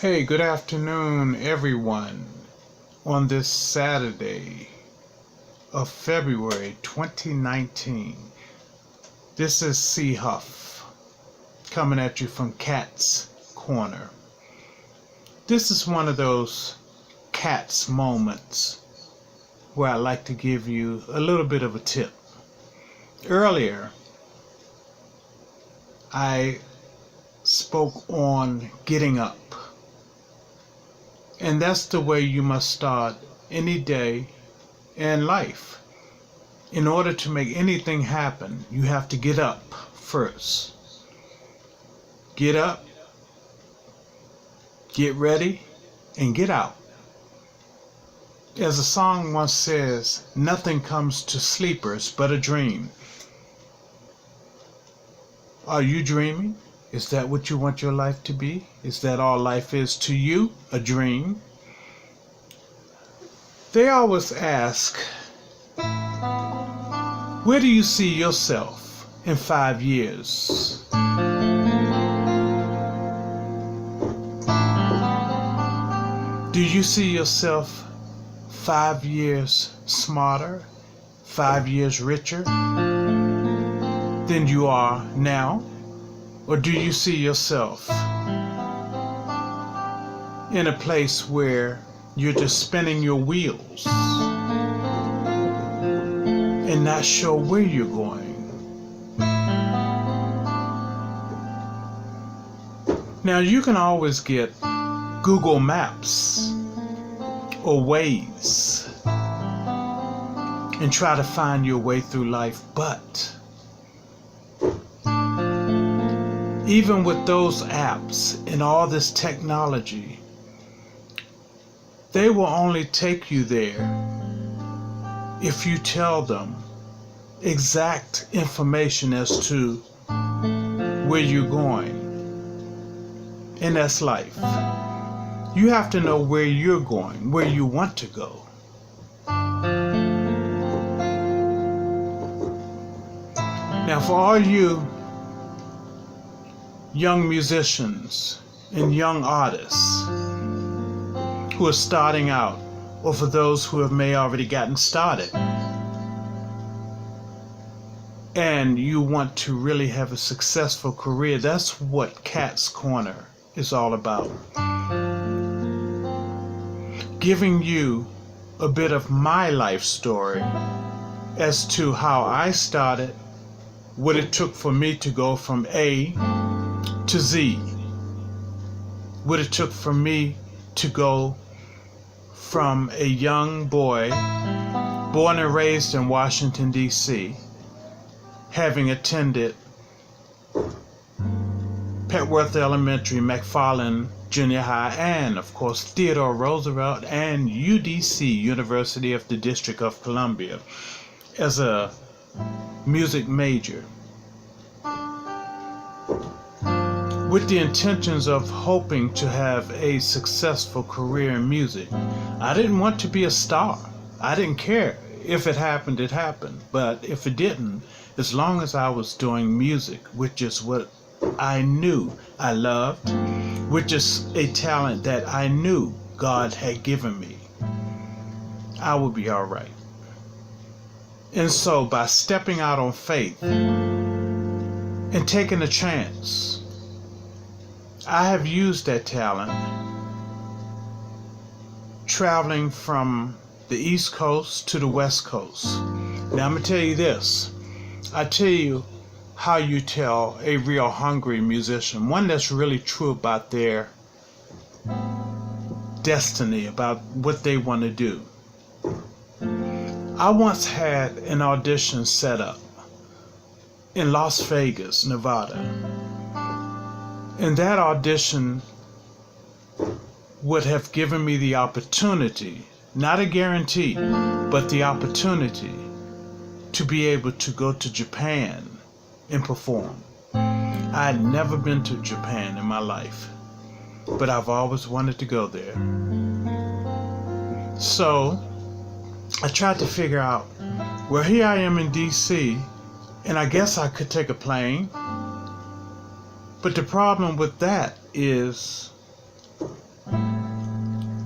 Hey, good afternoon, everyone. On this Saturday of February 2019, this is C. Huff coming at you from Catz Corner. This is one of those Catz moments where I like to give you a little bit of a tip. Earlier, I spoke on getting up. And that's the way you must start any day in life. In order to make anything happen, you have to get up first. Get up, get ready, and get out. As a song once says, nothing comes to sleepers but a dream. Are you dreaming? Is that what you want your life to be? Is that all life is to you? A dream? They always ask, where do you see yourself in 5 years? Do you see yourself 5 years smarter, 5 years richer than you are now? Or do you see yourself in a place where you're just spinning your wheels and not sure where you're going? Now, you can always get Google Maps or Waze and try to find your way through life, but even with those apps and all this technology, they will only take you there if you tell them exact information as to where you're going. And that's life. You have to know where you're going, where you want to go. Now, for all you young musicians and young artists who are starting out, or for those who may already gotten started, and you want to really have a successful career, that's what Catz Corner is all about. Giving you a bit of my life story as to how I started, what it took for me to go from A to Z, what it took for me to go from a young boy born and raised in Washington, D.C., having attended Petworth Elementary, McFarland Junior High, and of course Theodore Roosevelt and UDC, University of the District of Columbia, as a music major, with the intentions of hoping to have a successful career in music. I didn't want to be a star. I didn't care. If it happened, it happened. But if it didn't, as long as I was doing music, which is what I knew I loved, which is a talent that I knew God had given me, I would be all right. And so by stepping out on faith and taking a chance, I have used that talent, traveling from the East Coast to the West Coast. Now, I'm going to tell you this. I tell you how you tell a real hungry musician, one that's really true about their destiny, about what they want to do. I once had an audition set up in Las Vegas, Nevada. And that audition would have given me the opportunity, not a guarantee, but the opportunity to be able to go to Japan and perform. I had never been to Japan in my life, but I've always wanted to go there. So I tried to figure out, well, here I am in DC, and I guess I could take a plane. But the problem with that is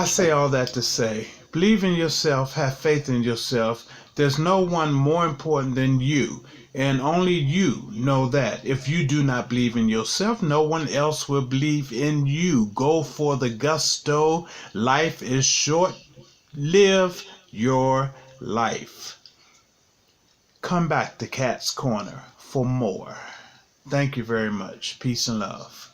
I say all that to say, believe in yourself, have faith in yourself. There's no one more important than you, and only you know that. If you do not believe in yourself, no one else will believe in you. Go for the gusto. Life is short. Live your life. Come back to Catz Corner for more. Thank you very much. Peace and love.